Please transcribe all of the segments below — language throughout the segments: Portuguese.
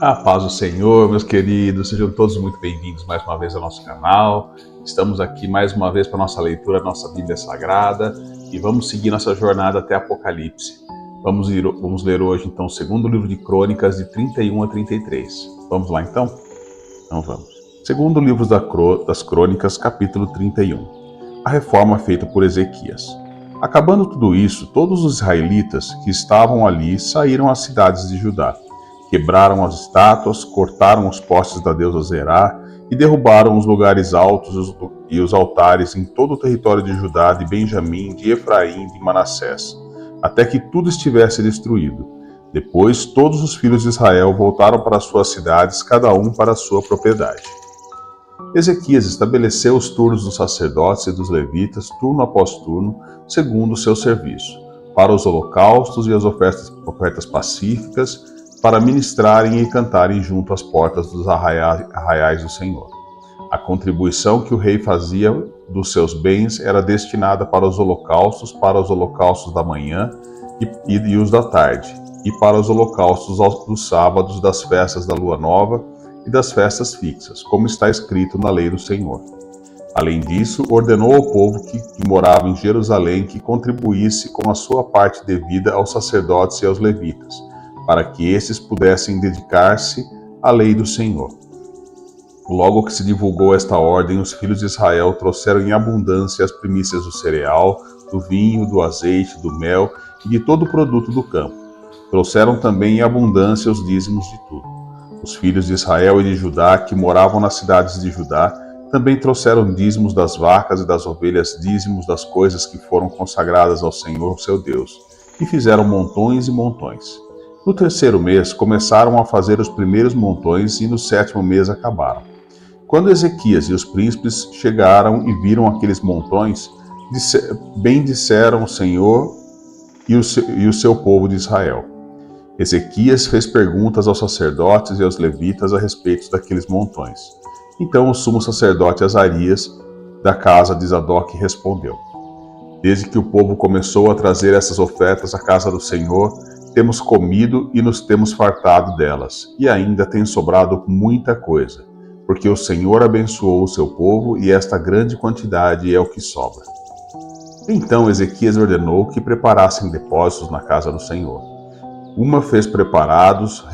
A paz do Senhor, meus queridos, sejam todos muito bem-vindos mais uma vez ao nosso canal. Estamos aqui mais uma vez para a nossa leitura, nossa Bíblia Sagrada, e vamos seguir nossa jornada até Apocalipse. Vamos ler hoje, então, o segundo livro de Crônicas, de 31 a 33. Vamos lá, então? Então vamos. Segundo livro das Crônicas, capítulo 31. A reforma feita por Ezequias. Acabando tudo isso, todos os israelitas que estavam ali saíram às cidades de Judá. Quebraram as estátuas, cortaram os postes da deusa Zerá e derrubaram os lugares altos e os altares em todo o território de Judá, de Benjamim, de Efraim e de Manassés, até que tudo estivesse destruído. Depois, todos os filhos de Israel voltaram para suas cidades, cada um para a sua propriedade. Ezequias estabeleceu os turnos dos sacerdotes e dos levitas, turno após turno, segundo o seu serviço, para os holocaustos e as ofertas pacíficas, para ministrarem e cantarem junto às portas dos arraiais do Senhor. A contribuição que o rei fazia dos seus bens era destinada para os holocaustos da manhã e os da tarde, e para os holocaustos dos sábados, das festas da lua nova e das festas fixas, como está escrito na lei do Senhor. Além disso, ordenou ao povo que morava em Jerusalém que contribuísse com a sua parte devida aos sacerdotes e aos levitas, para que esses pudessem dedicar-se à lei do Senhor. Logo que se divulgou esta ordem, os filhos de Israel trouxeram em abundância as primícias do cereal, do vinho, do azeite, do mel e de todo o produto do campo. Trouxeram também em abundância os dízimos de tudo. Os filhos de Israel e de Judá, que moravam nas cidades de Judá, também trouxeram dízimos das vacas e das ovelhas, dízimos das coisas que foram consagradas ao Senhor, seu Deus, e fizeram montões e montões. No terceiro mês, começaram a fazer os primeiros montões e no sétimo mês acabaram. Quando Ezequias e os príncipes chegaram e viram aqueles montões, bendizeram o Senhor e o seu povo de Israel. Ezequias fez perguntas aos sacerdotes e aos levitas a respeito daqueles montões. Então o sumo sacerdote Azarias, da casa de Zadok, respondeu: Desde que o povo começou a trazer essas ofertas à casa do Senhor, temos comido e nos temos fartado delas, e ainda tem sobrado muita coisa, porque o Senhor abençoou o seu povo e esta grande quantidade é o que sobra. Então Ezequias ordenou que preparassem depósitos na casa do Senhor. Uma vez preparados,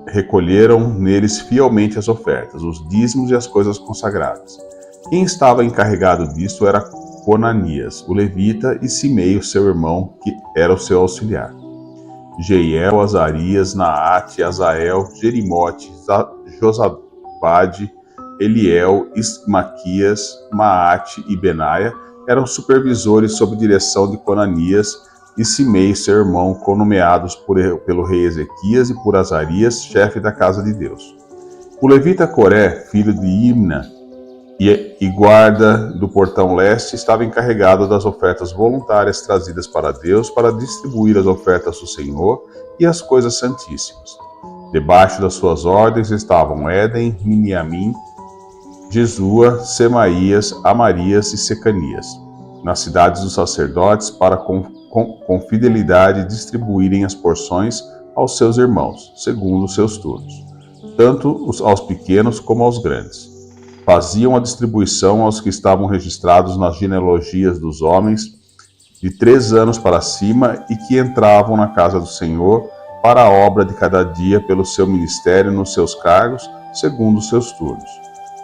recolheram neles fielmente as ofertas, os dízimos e as coisas consagradas. Quem estava encarregado disto era Conanias, o levita, e Simei, o seu irmão, que era o seu auxiliar. Jeiel, Azarias, Naate, Azael, Jerimote, Josabade, Eliel, Ismaquias, Maate e Benaia eram supervisores sob direção de Conanias, e Simei, seu irmão, nomeados pelo rei Ezequias, e por Azarias, chefe da casa de Deus. O levita Coré, filho de Imna, e guarda do portão leste, estava encarregado das ofertas voluntárias trazidas para Deus, para distribuir as ofertas do Senhor e as coisas santíssimas. Debaixo das suas ordens estavam Éden, Miniamim, Jesua, Semaías, Amarias e Secanias, nas cidades dos sacerdotes, para com fidelidade distribuírem as porções aos seus irmãos, segundo os seus turnos, tanto aos pequenos como aos grandes. Faziam a distribuição aos que estavam registrados nas genealogias dos homens de 3 anos para cima e que entravam na casa do Senhor para a obra de cada dia pelo seu ministério nos seus cargos, segundo os seus turnos.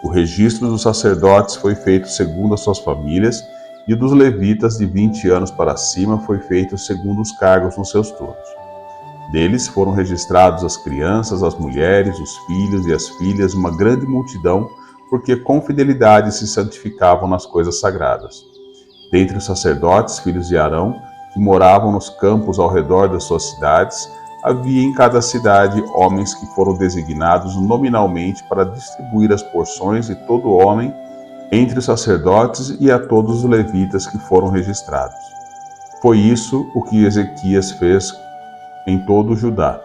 O registro dos sacerdotes foi feito segundo as suas famílias, e dos levitas de 20 anos para cima foi feito segundo os cargos nos seus turnos. Deles foram registrados as crianças, as mulheres, os filhos e as filhas, uma grande multidão, porque com fidelidade se santificavam nas coisas sagradas. Dentre os sacerdotes, filhos de Arão, que moravam nos campos ao redor das suas cidades, havia em cada cidade homens que foram designados nominalmente para distribuir as porções de todo homem entre os sacerdotes e a todos os levitas que foram registrados. Foi isso o que Ezequias fez em todo o Judá.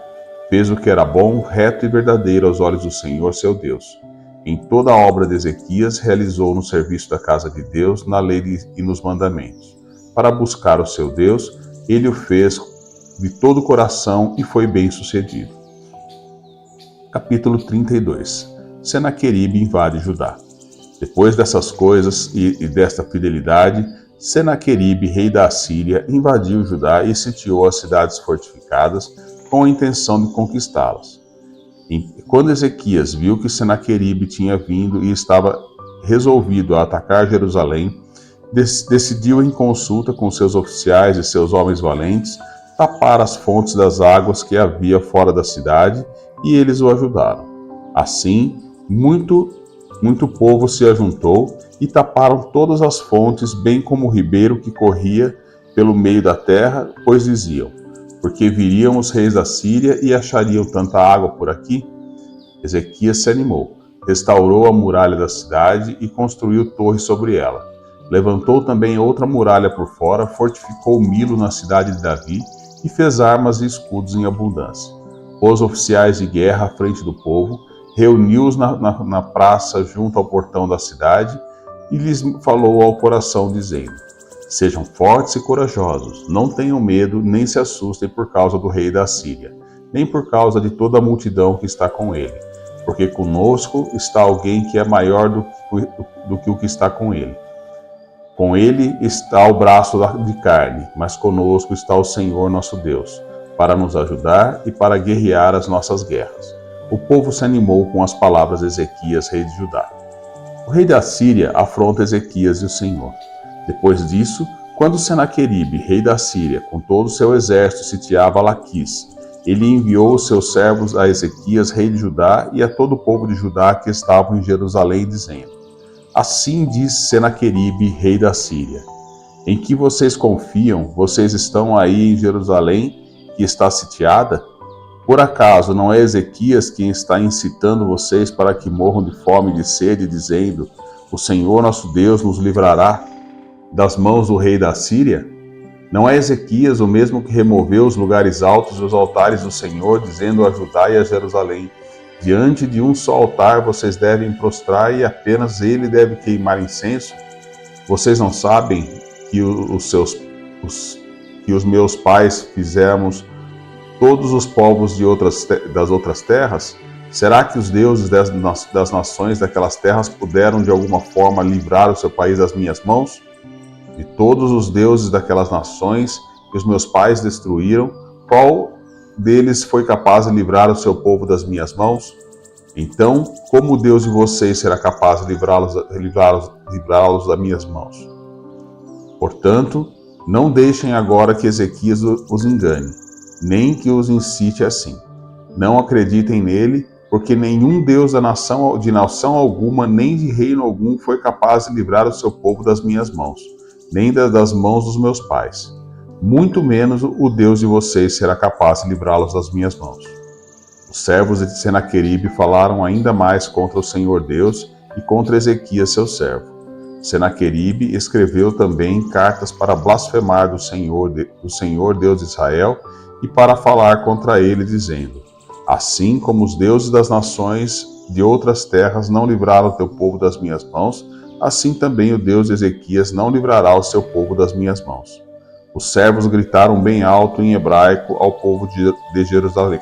Fez o que era bom, reto e verdadeiro aos olhos do Senhor, seu Deus. Em toda a obra de Ezequias, realizou no serviço da casa de Deus, na lei e nos mandamentos. Para buscar o seu Deus, ele o fez de todo o coração e foi bem sucedido. Capítulo 32. Senaqueribe invade Judá. Depois dessas coisas e desta fidelidade, Senaqueribe, rei da Assíria, invadiu Judá e sitiou as cidades fortificadas com a intenção de conquistá-las. Quando Ezequias viu que Senaqueribe tinha vindo e estava resolvido a atacar Jerusalém, decidiu em consulta com seus oficiais e seus homens valentes tapar as fontes das águas que havia fora da cidade, e eles o ajudaram. Assim, muito povo se ajuntou e taparam todas as fontes, bem como o ribeiro que corria pelo meio da terra, pois diziam: porque viriam os reis da Síria e achariam tanta água por aqui? Ezequias se animou, restaurou a muralha da cidade e construiu torres sobre ela. Levantou também outra muralha por fora, fortificou Milo na cidade de Davi e fez armas e escudos em abundância. Pôs oficiais de guerra à frente do povo, reuniu-os na praça junto ao portão da cidade e lhes falou ao coração, dizendo: sejam fortes e corajosos, não tenham medo nem se assustem por causa do rei da Síria, nem por causa de toda a multidão que está com ele, porque conosco está alguém que é maior do que o que está com ele. Com ele está o braço de carne, mas conosco está o Senhor nosso Deus, para nos ajudar e para guerrear as nossas guerras. O povo se animou com as palavras de Ezequias, rei de Judá. O rei da Síria afronta Ezequias e o Senhor. Depois disso, quando Senaqueribe, rei da Síria, com todo o seu exército sitiava Laquis, ele enviou os seus servos a Ezequias, rei de Judá, e a todo o povo de Judá que estavam em Jerusalém, dizendo: assim diz Senaqueribe, rei da Síria: em que vocês confiam? Vocês estão aí em Jerusalém, que está sitiada? Por acaso não é Ezequias quem está incitando vocês para que morram de fome e de sede, dizendo: o Senhor nosso Deus nos livrará das mãos do rei da Síria? Não é Ezequias o mesmo que removeu os lugares altos e os altares do Senhor, dizendo a Judá e a Jerusalém: diante de um só altar vocês devem prostrar e apenas ele deve queimar incenso? Vocês não sabem que os meus pais fizemos todos os povos das outras terras? Será que os deuses das nações daquelas terras puderam de alguma forma livrar o seu país das minhas mãos? De todos os deuses daquelas nações que os meus pais destruíram, qual deles foi capaz de livrar o seu povo das minhas mãos? Então, como o Deus de vocês será capaz de livrá-los das minhas mãos? Portanto, não deixem agora que Ezequias os engane, nem que os incite assim. Não acreditem nele, porque nenhum Deus de nação alguma, nem de reino algum, foi capaz de livrar o seu povo das minhas mãos, nem das mãos dos meus pais. Muito menos o Deus de vocês será capaz de livrá-los das minhas mãos. Os servos de Senaqueribe falaram ainda mais contra o Senhor Deus e contra Ezequias, seu servo. Senaqueribe escreveu também cartas para blasfemar do Senhor Deus de Israel e para falar contra ele, dizendo: assim como os deuses das nações de outras terras não livraram o teu povo das minhas mãos, assim também o Deus de Ezequias não livrará o seu povo das minhas mãos. Os servos gritaram bem alto em hebraico ao povo de Jerusalém,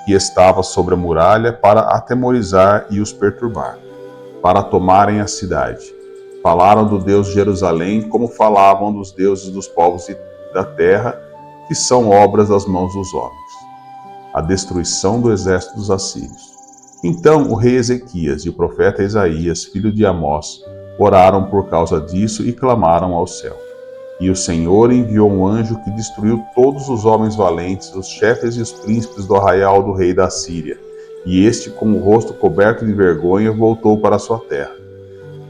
que estava sobre a muralha, para atemorizar e os perturbar, para tomarem a cidade. Falaram do Deus de Jerusalém como falavam dos deuses dos povos da terra, que são obras das mãos dos homens. A destruição do exército dos assírios. Então o rei Ezequias e o profeta Isaías, filho de Amós, oraram por causa disso e clamaram ao céu. E o Senhor enviou um anjo que destruiu todos os homens valentes, os chefes e os príncipes do arraial do rei da Síria. E este, com o rosto coberto de vergonha, voltou para sua terra.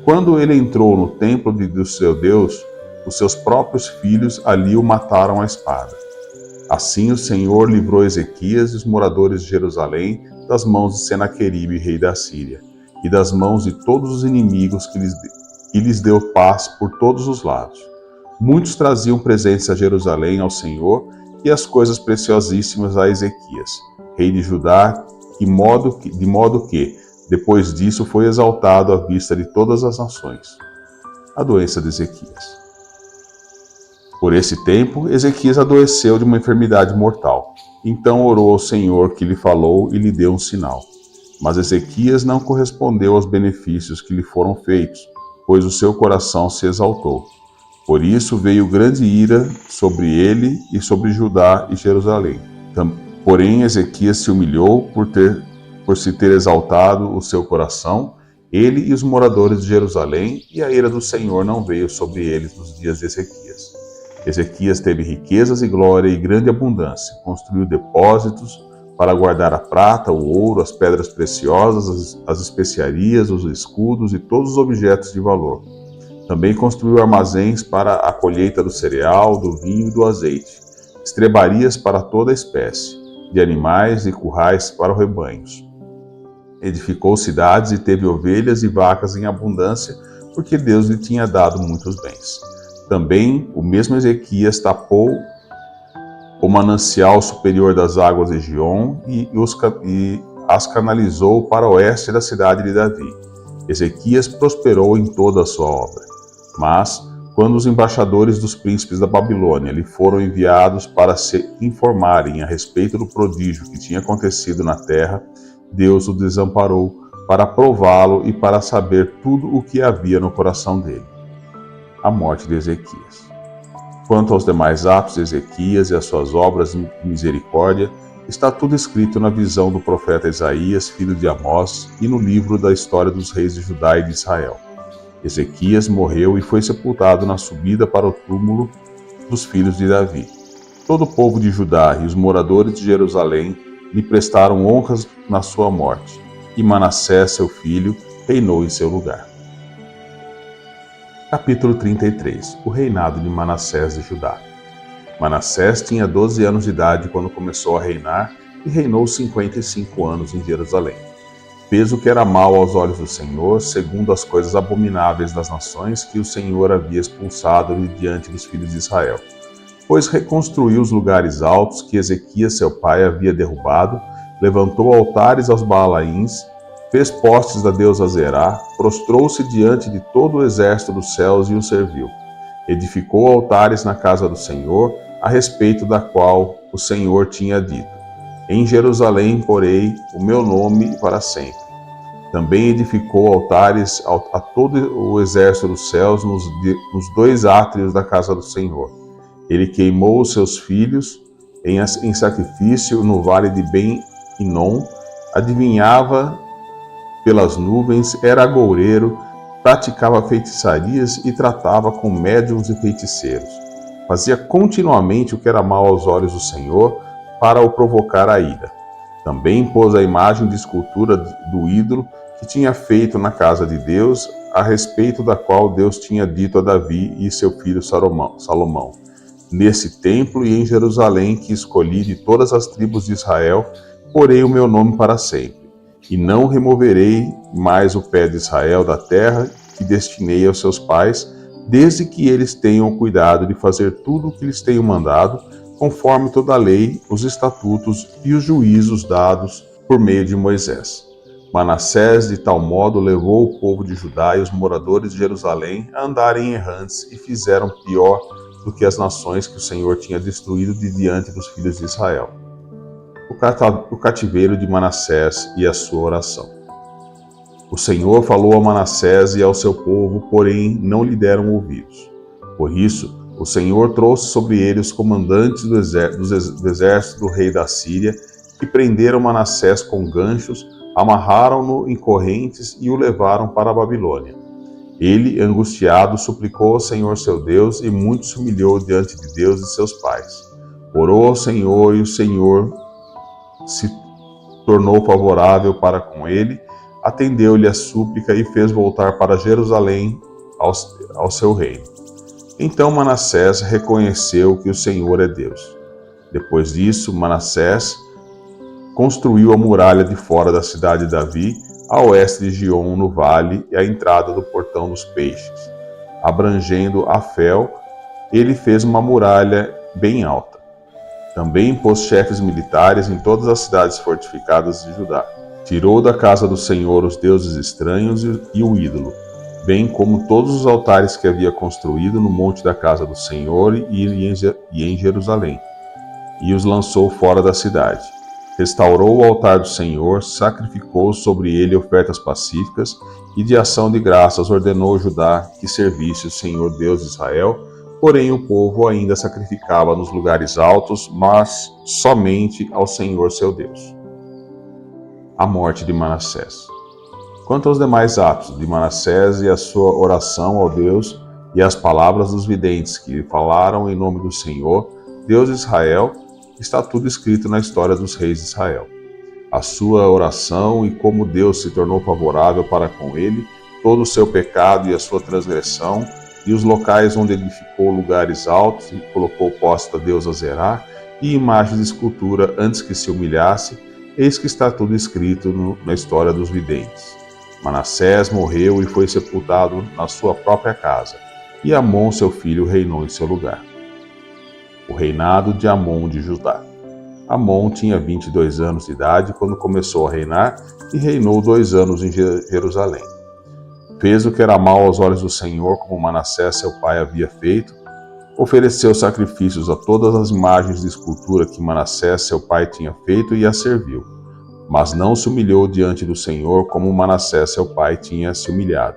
Quando ele entrou no templo do seu Deus, os seus próprios filhos ali o mataram à espada. Assim o Senhor livrou Ezequias e os moradores de Jerusalém das mãos de Senaqueribe, rei da Síria, e das mãos de todos os inimigos, e lhes deu paz por todos os lados. Muitos traziam presentes a Jerusalém ao Senhor e as coisas preciosíssimas a Ezequias, rei de Judá, de modo que, depois disso, foi exaltado à vista de todas as nações. A doença de Ezequias. Por esse tempo, Ezequias adoeceu de uma enfermidade mortal. Então orou ao Senhor, que lhe falou e lhe deu um sinal. Mas Ezequias não correspondeu aos benefícios que lhe foram feitos, pois o seu coração se exaltou. Por isso veio grande ira sobre ele e sobre Judá e Jerusalém. Porém Ezequias se humilhou por se ter exaltado o seu coração, ele e os moradores de Jerusalém, e a ira do Senhor não veio sobre eles nos dias de Ezequias. Ezequias teve riquezas e glória e grande abundância, construiu depósitos para guardar a prata, o ouro, as pedras preciosas, as especiarias, os escudos e todos os objetos de valor. Também construiu armazéns para a colheita do cereal, do vinho e do azeite, estrebarias para toda espécie de animais e currais para os rebanhos. Edificou cidades e teve ovelhas e vacas em abundância, porque Deus lhe tinha dado muitos bens. Também o mesmo Ezequias tapou o manancial superior das águas de Gion e as canalizou para o oeste da cidade de Davi. Ezequias prosperou em toda a sua obra. Mas, quando os embaixadores dos príncipes da Babilônia lhe foram enviados para se informarem a respeito do prodígio que tinha acontecido na terra, Deus o desamparou para prová-lo e para saber tudo o que havia no coração dele. A morte de Ezequias. Quanto aos demais atos de Ezequias e as suas obras de misericórdia, está tudo escrito na visão do profeta Isaías, filho de Amós, e no livro da história dos reis de Judá e de Israel. Ezequias morreu e foi sepultado na subida para o túmulo dos filhos de Davi. Todo o povo de Judá e os moradores de Jerusalém lhe prestaram honras na sua morte, e Manassés, seu filho, reinou em seu lugar. Capítulo 33. O reinado de Manassés de Judá. Manassés tinha 12 anos de idade quando começou a reinar e reinou 55 anos em Jerusalém. Fez o que era mal aos olhos do Senhor, segundo as coisas abomináveis das nações que o Senhor havia expulsado de diante dos filhos de Israel. Pois reconstruiu os lugares altos que Ezequias seu pai havia derrubado, levantou altares aos Baalaíns, fez postes da deusa Zerá, prostrou-se diante de todo o exército dos céus e o serviu. Edificou altares na casa do Senhor, a respeito da qual o Senhor tinha dito: em Jerusalém porei o meu nome para sempre. Também edificou altares a todo o exército dos céus nos 2 átrios da casa do Senhor. Ele queimou os seus filhos em sacrifício no vale de Ben-Hinom, adivinhava pelas nuvens, era agoureiro, praticava feitiçarias e tratava com médiuns e feiticeiros. Fazia continuamente o que era mal aos olhos do Senhor, para o provocar a ira. Também pôs a imagem de escultura do ídolo que tinha feito na casa de Deus, a respeito da qual Deus tinha dito a Davi e seu filho Salomão: nesse templo e em Jerusalém que escolhi de todas as tribos de Israel, porei o meu nome para sempre, e não removerei mais o pé de Israel da terra que destinei aos seus pais, desde que eles tenham cuidado de fazer tudo o que lhes tenho mandado, conforme toda a lei, os estatutos e os juízos dados por meio de Moisés. Manassés, de tal modo, levou o povo de Judá e os moradores de Jerusalém a andarem errantes e fizeram pior do que as nações que o Senhor tinha destruído de diante dos filhos de Israel. O cativeiro de Manassés e a sua oração. O Senhor falou a Manassés e ao seu povo, porém não lhe deram ouvidos. Por isso, o Senhor trouxe sobre ele os comandantes do exército do rei da Síria, que prenderam Manassés com ganchos, amarraram-no em correntes e o levaram para a Babilônia. Ele, angustiado, suplicou ao Senhor seu Deus e muito se humilhou diante de Deus e seus pais. Orou ao Senhor e o Senhor se tornou favorável para com ele, atendeu-lhe a súplica e fez voltar para Jerusalém ao seu reino. Então Manassés reconheceu que o Senhor é Deus. Depois disso, Manassés construiu a muralha de fora da cidade de Davi, a oeste de Gion, no vale, e a entrada do portão dos peixes. Abrangendo Afel, ele fez uma muralha bem alta. Também pôs chefes militares em todas as cidades fortificadas de Judá. Tirou da casa do Senhor os deuses estranhos e o ídolo, bem como todos os altares que havia construído no monte da casa do Senhor e em Jerusalém. e os lançou fora da cidade. Restaurou o altar do Senhor, sacrificou sobre ele ofertas pacíficas e de ação de graças ordenou Judá que servisse o Senhor Deus de Israel, porém o povo ainda sacrificava nos lugares altos, mas somente ao Senhor seu Deus. A morte de Manassés. Quanto aos demais atos de Manassés e a sua oração ao Deus e as palavras dos videntes que falaram em nome do Senhor, Deus de Israel, está tudo escrito na história dos reis de Israel. A sua oração e como Deus se tornou favorável para com ele, todo o seu pecado e a sua transgressão, e os locais onde edificou lugares altos e colocou posta a Deus Azerá e imagens de escultura antes que se humilhasse, eis que está tudo escrito na história dos videntes. Manassés morreu e foi sepultado na sua própria casa, e Amon, seu filho, reinou em seu lugar. O reinado de Amon de Judá. Amon tinha 22 anos de idade quando começou a reinar e reinou 2 anos em Jerusalém. Fez o que era mal aos olhos do Senhor, como Manassés seu pai havia feito, ofereceu sacrifícios a todas as imagens de escultura que Manassés seu pai tinha feito e as serviu. Mas não se humilhou diante do Senhor como Manassés seu pai tinha se humilhado.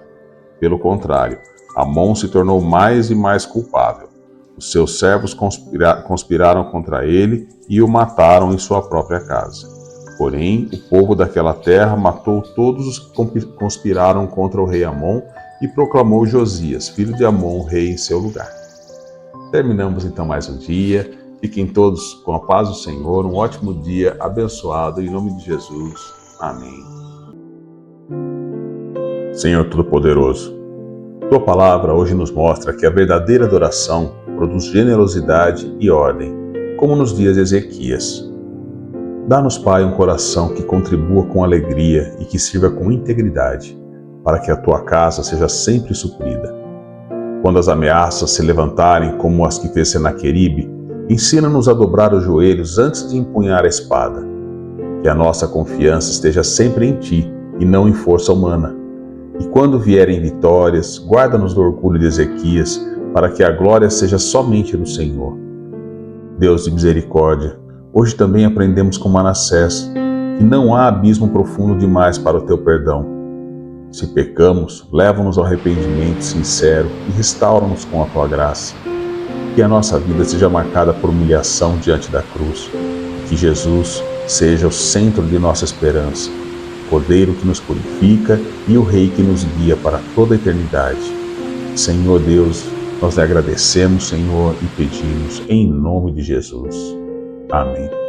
Pelo contrário, Amon se tornou mais e mais culpável. Os seus servos conspiraram contra ele e o mataram em sua própria casa. Porém, o povo daquela terra matou todos os que conspiraram contra o rei Amon e proclamou Josias, filho de Amon, rei em seu lugar. Terminamos então mais um dia. Fiquem todos com a paz do Senhor. Um ótimo dia abençoado em nome de Jesus. Amém. Senhor Todo-Poderoso, Tua palavra hoje nos mostra que a verdadeira adoração produz generosidade e ordem, como nos dias de Ezequias. Dá-nos, Pai, um coração que contribua com alegria e que sirva com integridade, para que a Tua casa seja sempre suprida. Quando as ameaças se levantarem, como as que fez Senaqueribe, ensina-nos a dobrar os joelhos antes de empunhar a espada. Que a nossa confiança esteja sempre em Ti e não em força humana. E quando vierem vitórias, guarda-nos do orgulho de Ezequias, para que a glória seja somente do Senhor. Deus de misericórdia, hoje também aprendemos com Manassés que não há abismo profundo demais para o Teu perdão. Se pecamos, leva-nos ao arrependimento sincero e restaura-nos com a Tua graça. Que a nossa vida seja marcada por humilhação diante da cruz. Que Jesus seja o centro de nossa esperança, o Cordeiro que nos purifica e o Rei que nos guia para toda a eternidade. Senhor Deus, nós lhe agradecemos, Senhor, e pedimos em nome de Jesus. Amém.